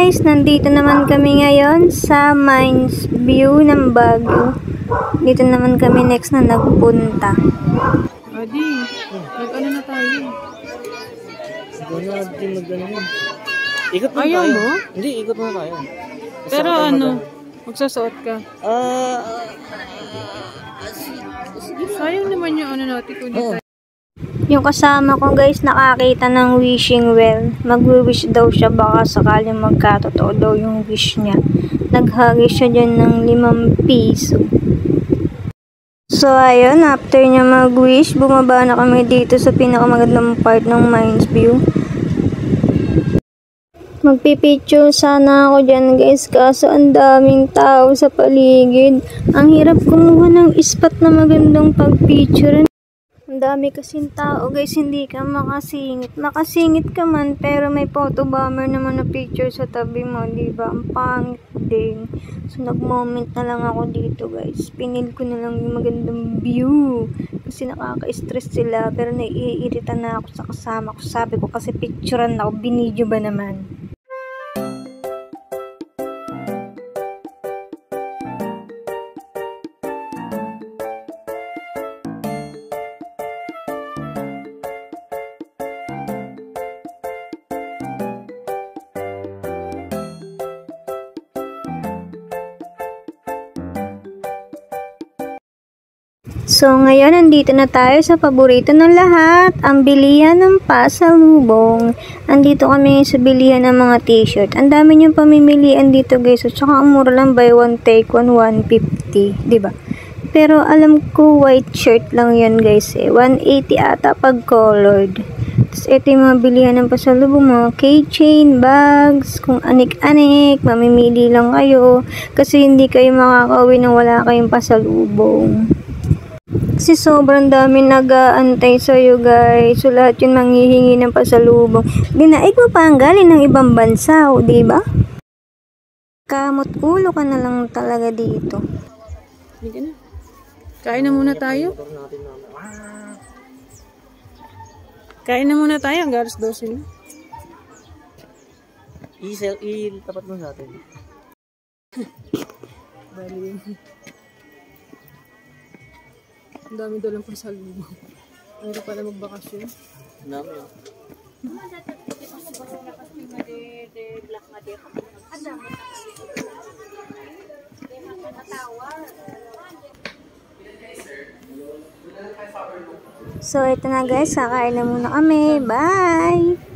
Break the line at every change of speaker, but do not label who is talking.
guys, nandito naman kami ngayon sa Mines View ng Baguio. Dito naman kami next na nagpunta.
Adi, nag-ano na tayo?
Ikot na
ayaw
tayo.
Mo?
Hindi, ikot na tayo.
Pero ano, magsasuot ka? Sayang naman yung ano natin kung dito.
Yung kasama ko guys, nakakita ng wishing well. Mag-wish daw siya, baka sakaling magkatotoo daw yung wish niya. Naghagi siya dyan ng 5 piso. So ayun, after niya mag-wish, bumaba na kami dito sa pinakamagandang part ng Mines View. Magpipicture sana ako dyan guys, kaso ang daming tao sa paligid. Ang hirap kumuha ng spot na magandang pag-picture. Ang dami kasing tao guys, hindi ka makasingit. Makasingit ka man, pero may photo bomber naman na picture sa tabi mo, diba? Ang pangit din. So nag-moment na lang ako dito guys. Pinil ko na lang yung magandang view. Kasi nakaka-stress sila, pero naiirita na ako sa kasama ko. Sabi ko kasi picturean ako, binidyo ba naman? So, ngayon, nandito na tayo sa paborito ng lahat, ang bilihan ng pasalubong. Andito kami sa bilihan ng mga t-shirt. Ang dami niyong pamimilian dito, guys. At saka, ang mura lang, buy one, take one, 150. Diba? Pero, alam ko, white shirt lang yan, guys. 180 ata pag colored. Tapos, ito yung mga bilihan ng pasalubong, mga keychain, bags, kung anik-anik, mamimili lang kayo. Kasi, hindi kayo makakauwi nang wala kayong pasalubong. Kasi sobrang dami nag-aantay sa'yo guys. So lahat yun manghihingi ng pasalubong. Dinaig mo pa ang galing ng ibang bansa, o diba? Kamot ulo ka na lang talaga dito.
Hindi na. Kain na muna tayo. Kain na muna tayo. Ang garas 12 na.
I-tapat mo sa atin.
Bali. Ang dami daw lang pasalubong. Mayroon pala magbakasyon.
Ang dami yun.
So, ito na guys. Kakain na muna kami. Bye!